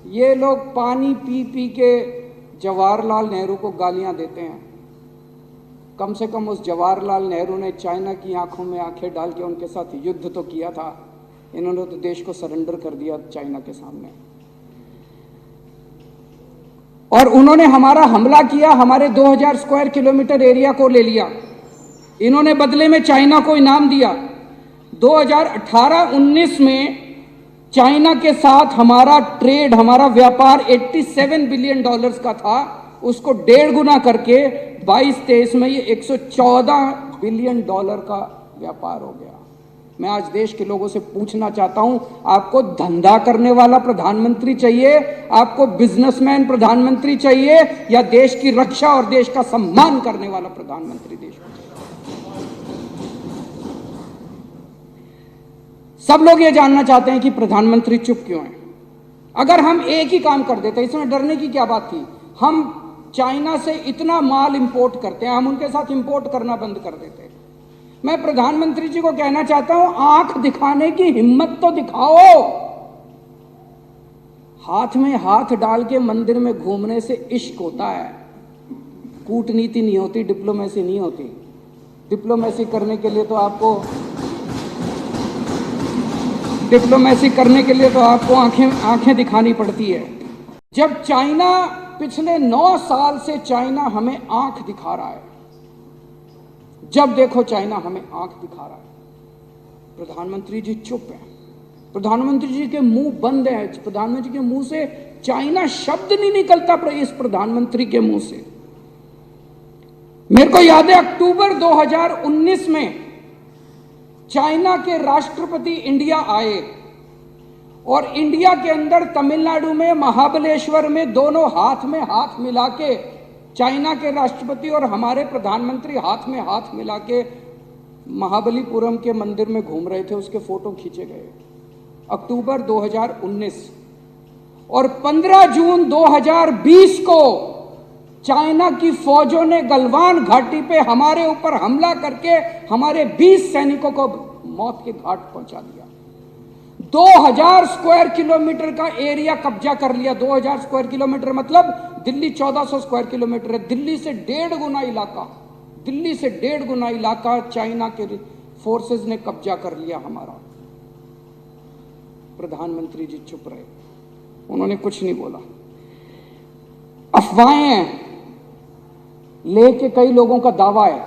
ये लोग पानी पी पी के जवाहरलाल नेहरू को गालियां देते हैं। कम से कम उस जवाहरलाल नेहरू ने चाइना की आंखों में आंखें डाल के उनके साथ युद्ध तो किया था। इन्होंने तो देश को सरेंडर कर दिया चाइना के सामने, और उन्होंने हमारा हमला किया, हमारे 2000 स्क्वायर किलोमीटर एरिया को ले लिया। इन्होंने बदले में चाइना को इनाम दिया। 2018-19 में चाइना के साथ हमारा ट्रेड, हमारा व्यापार 87 बिलियन डॉलर्स का था, उसको 1.5 गुना करके 22-23 में ये 114 बिलियन डॉलर का व्यापार हो गया। मैं आज देश के लोगों से पूछना चाहता हूं, आपको धंधा करने वाला प्रधानमंत्री चाहिए, आपको बिजनेसमैन प्रधानमंत्री चाहिए, या देश की रक्षा और देश का सम्मान करने वाला प्रधानमंत्री देश को चाहिए? सब लोग ये जानना चाहते हैं कि प्रधानमंत्री चुप क्यों है। अगर हम एक ही काम कर देते, इसमें डरने की क्या बात थी? हम चाइना से इतना माल इंपोर्ट करते हैं, हम उनके साथ इंपोर्ट करना बंद कर देते। मैं प्रधानमंत्री जी को कहना चाहता हूं, आंख दिखाने की हिम्मत तो दिखाओ। हाथ में हाथ डाल के मंदिर में घूमने से इश्क होता है, कूटनीति नहीं होती, डिप्लोमेसी नहीं होती। डिप्लोमेसी करने के लिए तो आपको आंखें दिखानी पड़ती है। जब चाइना पिछले 9 साल से चाइना हमें आंख दिखा रहा है, जब देखो चाइना हमें आंख दिखा रहा है, प्रधानमंत्री जी चुप हैं, प्रधानमंत्री जी के मुंह बंद है, प्रधानमंत्री जी के मुंह से चाइना शब्द नहीं निकलता इस प्रधानमंत्री के मुंह से। मेरे को याद है अक्टूबर 2019 में चाइना के राष्ट्रपति इंडिया आए, और इंडिया के अंदर तमिलनाडु में महाबलेश्वर में दोनों हाथ में हाथ मिला के चाइना के राष्ट्रपति और हमारे प्रधानमंत्री हाथ में हाथ मिला के महाबलीपुरम के मंदिर में घूम रहे थे। उसके फोटो खींचे गए अक्टूबर 2019। और 15 जून 2020 को चाइना की फौजों ने गलवान घाटी पे हमारे ऊपर हमला करके हमारे 20 सैनिकों को मौत के घाट पहुंचा दिया। 2000 स्क्वायर किलोमीटर का एरिया कब्जा कर लिया। 2000 स्क्वायर किलोमीटर मतलब दिल्ली 1400 स्क्वायर किलोमीटर है। दिल्ली से 1.5 गुना इलाका चाइना के फोर्सेस ने कब्जा कर लिया हमारा। प्रधानमंत्री जी चुप रहे, उन्होंने कुछ नहीं बोला। अफवाहें लेके कई लोगों का दावा है,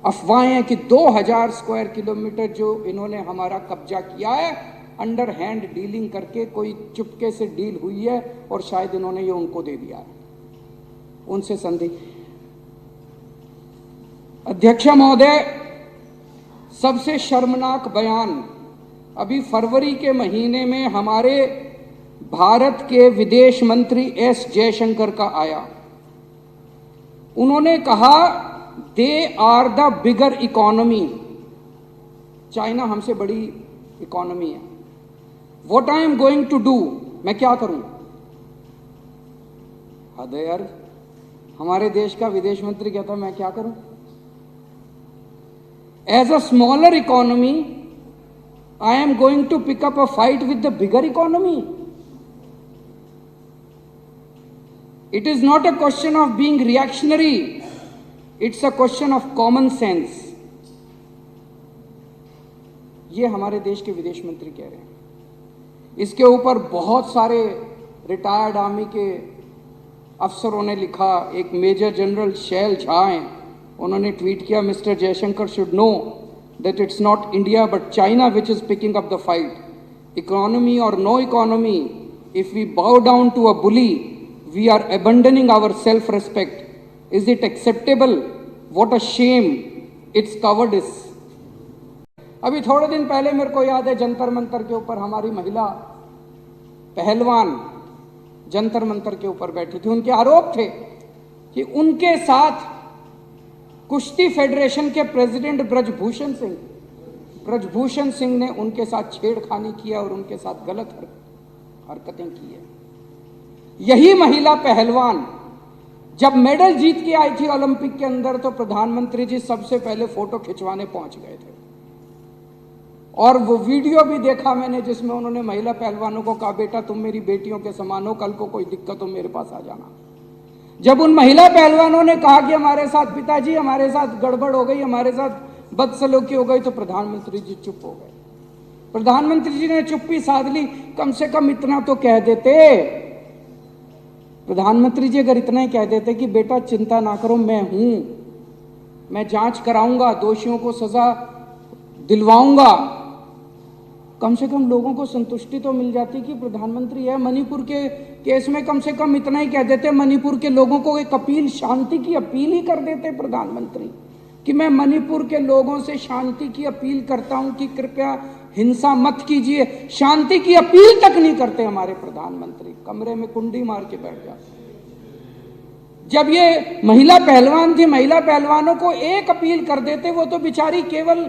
अफवाहें हैं कि 2000 स्क्वायर किलोमीटर जो इन्होंने हमारा कब्जा किया है, अंडर हैंड डीलिंग करके कोई चुपके से डील हुई है और शायद इन्होंने ये उनको दे दिया है, उनसे संधि। अध्यक्ष महोदय, सबसे शर्मनाक बयान अभी फरवरी के महीने में हमारे भारत के विदेश मंत्री एस जयशंकर का आया। उन्होंने कहा they are the bigger economy, China हमसे बड़ी इकोनॉमी है। What I am going to do, मैं क्या करूं? हद है यार, हमारे देश का विदेश मंत्री कहता मैं क्या करूं? As a smaller economy I am going to pick up a fight with the bigger economy. It is not a question of being reactionary, it's a question of common sense. ये हमारे देश के विदेश मंत्री कह रहे हैं। इसके ऊपर बहुत सारे रिटायर्ड आर्मी के अफसरों ने लिखा। एक मेजर जनरल शैल झा हैं, उन्होंने ट्वीट किया, mister Jaishankar should know that it's not India but China which is picking up the fight. Economy or no economy, if we bow down to a bully, we are abandoning our self-respect. Is it acceptable? What a shame. It's cowardice. अभी थोड़े दिन पहले मेरे को याद है जंतर मंतर के ऊपर हमारी महिला पहलवान जंतर मंतर के ऊपर बैठी थी। उनके आरोप थे कि उनके साथ कुश्ती फेडरेशन के प्रेसिडेंट ब्रजभूषण सिंह ने उनके साथ छेड़खानी किया और उनके साथ गलत हरकतें की है। यही महिला पहलवान जब मेडल जीत के आई थी ओलंपिक के अंदर, तो प्रधानमंत्री जी सबसे पहले फोटो खिंचवाने पहुंच गए थे और वो वीडियो भी देखा मैंने जिसमें उन्होंने महिला पहलवानों को कहा, बेटा तुम मेरी बेटियों के समान हो, कल को कोई दिक्कत हो मेरे पास आ जाना। जब उन महिला पहलवानों ने कहा कि हमारे साथ पिताजी, हमारे साथ गड़बड़ हो गई, हमारे साथ बदसलूकी हो गई, तो प्रधानमंत्री जी चुप हो गए। प्रधानमंत्री जी ने चुप्पी साध ली। कम से कम इतना तो कह देते, प्रधानमंत्री जी अगर इतना ही कह देते कि बेटा चिंता ना करो, मैं हूं, मैं जांच कराऊंगा, दोषियों को सजा दिलवाऊंगा, कम से कम लोगों को संतुष्टि तो मिल जाती कि प्रधानमंत्री है। मणिपुर के केस में कम से कम इतना ही कह देते, मणिपुर के लोगों को एक अपील, शांति की अपील ही कर देते प्रधानमंत्री कि मैं मणिपुर के लोगों से शांति की अपील करता हूं कि कृपया हिंसा मत कीजिए। शांति की अपील तक नहीं करते हमारे प्रधानमंत्री, कमरे में कुंडी मार के बैठ जाते। जब ये महिला पहलवान थी, महिला पहलवानों को एक अपील कर देते, वो तो बेचारी केवल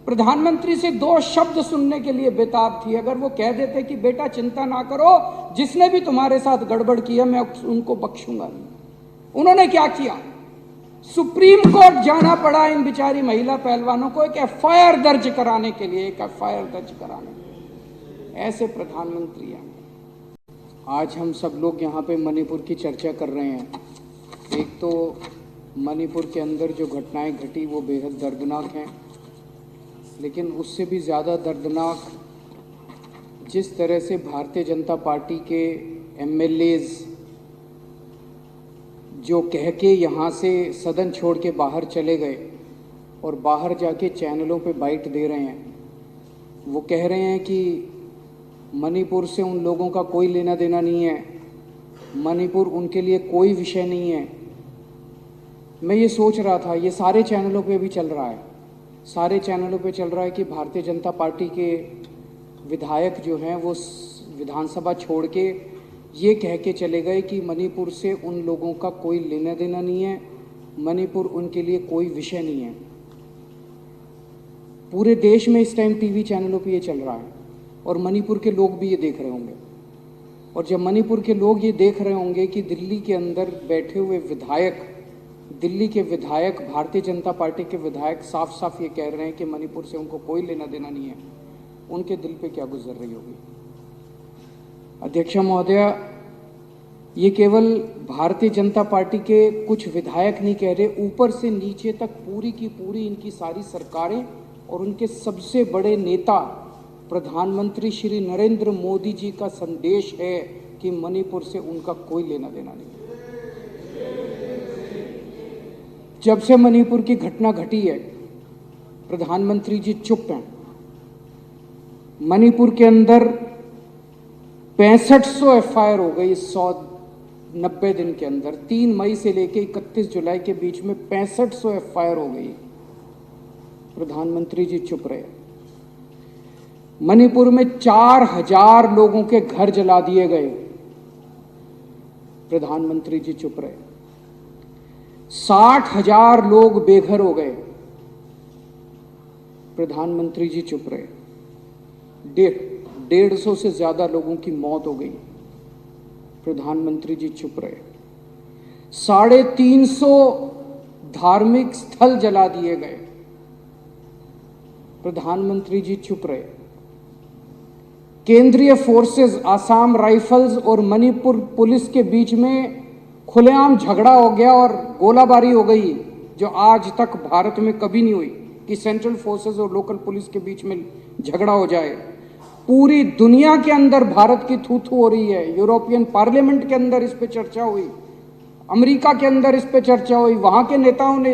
प्रधानमंत्री से 2 शब्द सुनने के लिए बेताब थी। अगर वो कह देते कि बेटा चिंता ना करो, जिसने भी तुम्हारे साथ गड़बड़ किया मैं उनको बख्शूंगा नहीं। उन्होंने क्या किया? सुप्रीम कोर्ट जाना पड़ा इन बिचारी महिला पहलवानों को एक एफआईआर दर्ज कराने के लिए, एक एफआईआर दर्ज कराने के लिए। ऐसे प्रधानमंत्री हैं। आज हम सब लोग यहाँ पे मणिपुर की चर्चा कर रहे हैं। एक तो मणिपुर के अंदर जो घटनाएं घटी वो बेहद दर्दनाक हैं, लेकिन उससे भी ज़्यादा दर्दनाक जिस तरह से भारतीय जनता पार्टी के एमएलएज जो कह के यहाँ से सदन छोड़ के बाहर चले गए और बाहर जाके चैनलों पे बाइट दे रहे हैं। वो कह रहे हैं कि मणिपुर से उन लोगों का कोई लेना देना नहीं है, मणिपुर उनके लिए कोई विषय नहीं है। मैं ये सोच रहा था, ये सारे चैनलों पे भी चल रहा है, सारे चैनलों पे चल रहा है कि भारतीय जनता पार्टी के विधायक जो हैं वो विधानसभा छोड़ के ये कह के चले गए कि मणिपुर से उन लोगों का कोई लेना देना नहीं है, मणिपुर उनके लिए कोई विषय नहीं है। पूरे देश में इस टाइम टीवी चैनलों पे ये चल रहा है और मणिपुर के लोग भी ये देख रहे होंगे। और जब मणिपुर के लोग ये देख रहे होंगे कि दिल्ली के अंदर बैठे हुए विधायक, दिल्ली के विधायक, भारतीय जनता पार्टी के विधायक साफ साफ ये कह रहे हैं कि मणिपुर से उनको कोई लेना देना नहीं है, उनके दिल पे क्या गुजर रही होगी। अध्यक्ष महोदय, ये केवल भारतीय जनता पार्टी के कुछ विधायक नहीं कह रहे, ऊपर से नीचे तक पूरी की पूरी इनकी सारी सरकारें और उनके सबसे बड़े नेता प्रधानमंत्री श्री नरेंद्र मोदी जी का संदेश है कि मणिपुर से उनका कोई लेना देना नहीं। जब से मणिपुर की घटना घटी है, प्रधानमंत्री जी चुप हैं। मणिपुर के अंदर 6500 एफआईआर हो गई 190 दिन के अंदर। 3 मई से लेकर 31 जुलाई के बीच में 6500 एफआईआर हो गई। प्रधानमंत्री जी चुप रहे। मणिपुर में 4000 लोगों के घर जला दिए गए। प्रधानमंत्री जी चुप रहे। 60,000 लोग बेघर हो गए। प्रधानमंत्री जी चुप रहे। 150 से ज्यादा लोगों की मौत हो गई। प्रधानमंत्री जी चुप रहे। 350 धार्मिक स्थल जला दिए गए। प्रधानमंत्री जी चुप रहे। केंद्रीय फोर्सेस, आसाम राइफल्स और मणिपुर पुलिस के बीच में खुलेआम झगड़ा हो गया और गोलाबारी हो गई, जो आज तक भारत में कभी नहीं हुई कि सेंट्रल फोर्सेस और लोकल पुलिस के बीच में झगड़ा हो जाए। पूरी दुनिया के अंदर भारत की थू थू हो रही है। यूरोपियन पार्लियामेंट के अंदर इस पे चर्चा हुई, अमेरिका के अंदर इस पे चर्चा हुई, वहां के नेताओं ने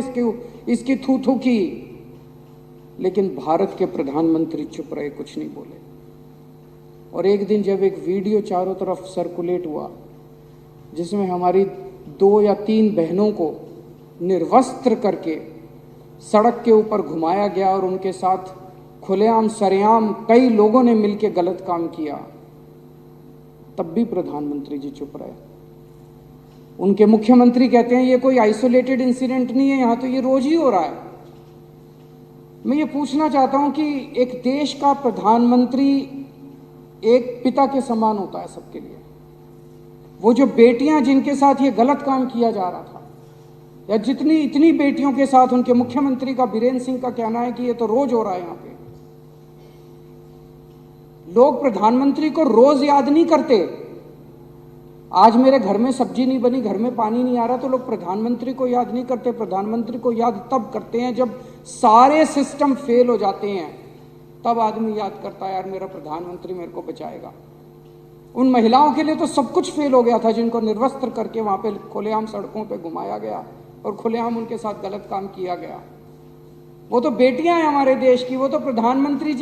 इसकी थू थू की, लेकिन भारत के प्रधानमंत्री चुप रहे, कुछ नहीं बोले। और एक दिन जब एक वीडियो चारों तरफ सर्कुलेट हुआ जिसमें हमारी 2 या 3 बहनों को निर्वस्त्र करके सड़क के ऊपर घुमाया गया और उनके साथ खुलेआम सरेआम कई लोगों ने मिलकर गलत काम किया, तब भी प्रधानमंत्री जी चुप रहे। उनके मुख्यमंत्री कहते हैं ये कोई आइसोलेटेड इंसिडेंट नहीं है, यहां तो ये रोज ही हो रहा है। मैं ये पूछना चाहता हूं कि एक देश का प्रधानमंत्री एक पिता के समान होता है सबके लिए। वो जो बेटियां जिनके साथ ये गलत काम किया जा रहा था, या इतनी बेटियों के साथ उनके मुख्यमंत्री का, बीरेन सिंह का कहना है कि ये तो रोज हो रहा है यहाँ पे। लोग प्रधानमंत्री को रोज याद नहीं करते। आज मेरे घर में सब्जी नहीं बनी, घर में पानी नहीं आ रहा, तो लोग प्रधानमंत्री को याद नहीं करते। प्रधानमंत्री को याद तब करते हैं जब सारे सिस्टम फेल हो जाते हैं, तब आदमी याद करता है यार मेरा प्रधानमंत्री मेरे को बचाएगा। उन महिलाओं के लिए तो सब कुछ फेल हो गया था जिनको निर्वस्त्र करके वहां पे खुलेआम सड़कों पे घुमाया गया और खुलेआम उनके साथ गलत काम किया गया। वो तो बेटियां हैं हमारे देश की, वो तो प्रधानमंत्री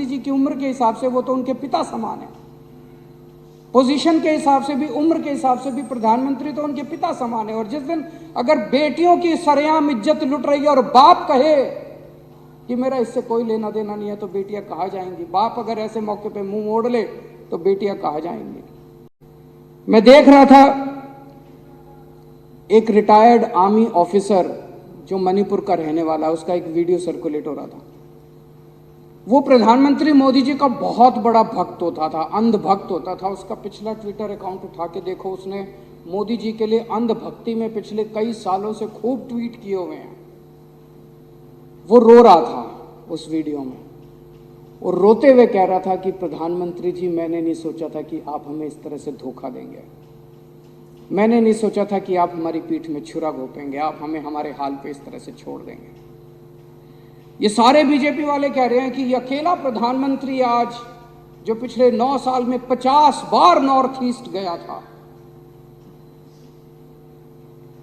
जी की उम्र के हिसाब से वो तो उनके पिता समान है। पोजीशन के हिसाब से भी, उम्र के हिसाब से भी प्रधानमंत्री तो उनके पिता समान है। और जिस दिन अगर बेटियों की सरेआम इज्जत लुट रही है और बाप कहे कि मेरा इससे कोई लेना देना नहीं है, तो बेटियां कहाँ जाएंगी? बाप अगर ऐसे मौके पे मुंह मोड़ ले तो बेटियां कहाँ जाएंगी? मैं देख रहा था एक रिटायर्ड आर्मी ऑफिसर जो मणिपुर का रहने वाला है, उसका एक वीडियो सर्कुलेट हो रहा था। वो प्रधानमंत्री मोदी जी का बहुत बड़ा भक्त होता था, अंध भक्त होता था। उसका पिछला ट्विटर अकाउंट उठा के देखो, उसने मोदी जी के लिए अंध भक्ति में पिछले कई सालों से खूब ट्वीट किए हुए हैं। वो रो रहा था उस वीडियो में, और रोते हुए कह रहा था कि प्रधानमंत्री जी, मैंने नहीं सोचा था कि आप हमें इस तरह से धोखा देंगे। मैंने नहीं सोचा था कि आप हमारी पीठ में छुरा घोंपेंगे, आप हमें हमारे हाल पे इस तरह से छोड़ देंगे। ये सारे बीजेपी वाले कह रहे हैं कि ये अकेला प्रधानमंत्री आज जो पिछले 9 साल में 50 बार नॉर्थ ईस्ट गया था।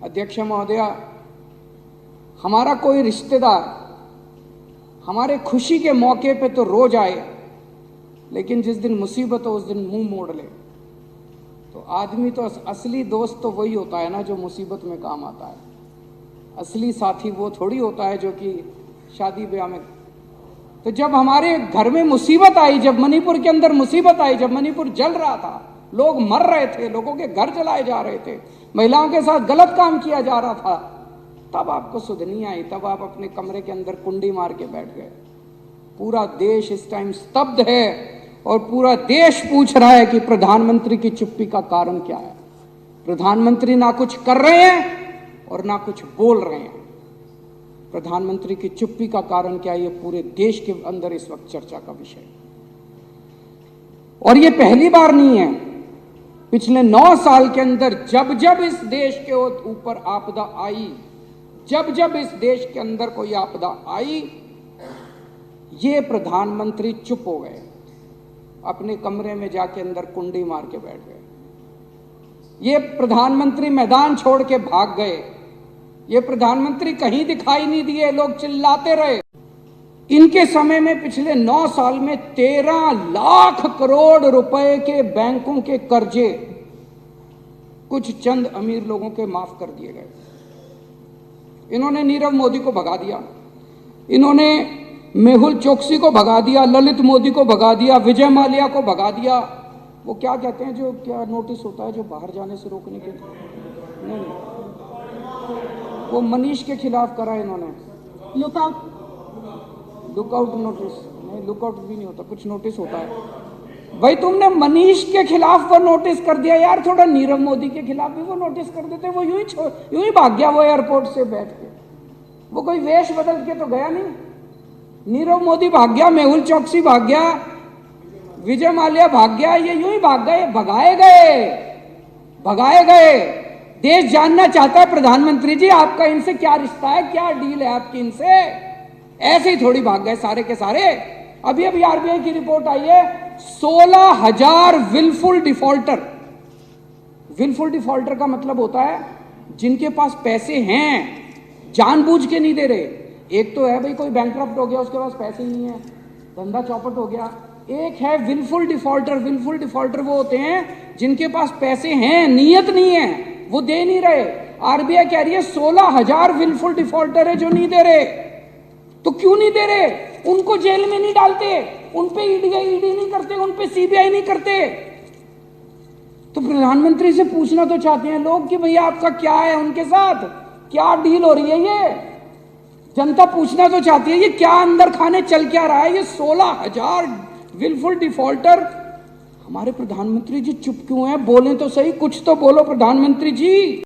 अध्यक्ष महोदया, हमारा कोई रिश्तेदार हमारे खुशी के मौके पे तो रोज आए, लेकिन जिस दिन मुसीबत हो उस दिन मुंह मोड़ ले। तो आदमी तो असली दोस्त तो वही होता है ना जो मुसीबत में काम आता है। असली साथी वो थोड़ी होता है जो कि शादी ब्याह में। तो जब हमारे घर में मुसीबत आई, जब मणिपुर के अंदर मुसीबत आई, जब मणिपुर जल रहा था, लोग मर रहे थे, लोगों के घर जलाए जा रहे थे, महिलाओं के साथ गलत काम किया जा रहा था, तब आपको सुध नहीं आई। तब आप अपने कमरे के अंदर कुंडी मार के बैठ गए। पूरा देश इस टाइम स्तब्ध है और पूरा देश पूछ रहा है कि प्रधानमंत्री की चुप्पी का कारण क्या है। प्रधानमंत्री ना कुछ कर रहे हैं और ना कुछ बोल रहे हैं। प्रधानमंत्री की चुप्पी का कारण क्या है, ये पूरे देश के अंदर इस वक्त चर्चा का विषय। और ये पहली बार नहीं है। पिछले 9 साल के अंदर जब जब इस देश के ऊपर आपदा आई, जब जब इस देश के अंदर कोई आपदा आई, ये प्रधानमंत्री चुप हो गए, अपने कमरे में जाके अंदर कुंडी मार के बैठ गए। ये प्रधानमंत्री मैदान छोड़ के भाग गए। ये प्रधानमंत्री कहीं दिखाई नहीं दिए, लोग चिल्लाते रहे। इनके समय में पिछले 9 साल में 13 लाख करोड़ रुपए के बैंकों के कर्जे कुछ चंद अमीर लोगों के माफ कर दिए गए। इन्होंने नीरव मोदी को भगा दिया, इन्होंने मेहुल चोकसी को भगा दिया, ललित मोदी को भगा दिया, विजय माल्या को भगा दिया। वो क्या कहते हैं, जो क्या नोटिस होता है जो बाहर जाने से रोकने के, नहीं, वो मनीष के खिलाफ करा इन्होंने लुकआउट नोटिस। नहीं, लुकआउट भी नहीं होता, कुछ नोटिस होता है। भाई तुमने मनीष के खिलाफ वो नोटिस कर दिया यार, थोड़ा नीरव मोदी के खिलाफ भी वो नोटिस कर देते। वो यूं ही भाग गया वो एयरपोर्ट से बैठ के, वो कोई वेश बदल के तो गया नहीं। नीरव मोदी भाग गया, मेहुल चोकसी भाग गया, विजय माल्या भाग गया, ये यूं ही भाग गए, भगाए गए। देश जानना चाहता है प्रधानमंत्री जी आपका इनसे क्या रिश्ता है, क्या डील है आपकी इनसे। ऐसे ही थोड़ी भाग गए सारे के सारे। अभी आरबीआई की रिपोर्ट आई है, 16,000 विलफुल डिफॉल्टर। विलफुल डिफॉल्टर का मतलब होता है जिनके पास पैसे हैं, जानबूझ के नहीं दे रहे। एक तो है भाई कोई बैंकक्रप्ट हो गया, उसके पास पैसे ही नहीं है, धंधा चौपट हो गया। एक है विलफुल डिफॉल्टर। विलफुल डिफॉल्टर वो होते हैं जिनके पास पैसे हैं, नीयत नहीं है, वो दे नहीं रहे। आरबीआई कह रही है 16,000 विलफुल डिफॉल्टर है जो नहीं दे रहे। तो क्यों नहीं दे रहे? उनको जेल में नहीं डालते, उन पे ईडी नहीं करते, उन पे सीबीआई नहीं करते। तो प्रधानमंत्री से पूछना तो चाहते हैं लोग कि भैया आपका क्या है, उनके साथ क्या डील हो रही है। ये जनता पूछना तो चाहती है ये क्या अंदर खाने चल क्या रहा है। ये 16,000 विलफुल डिफॉल्टर, हमारे प्रधानमंत्री जी चुप क्यों हैं? बोलें तो सही, कुछ तो बोलो प्रधानमंत्री जी।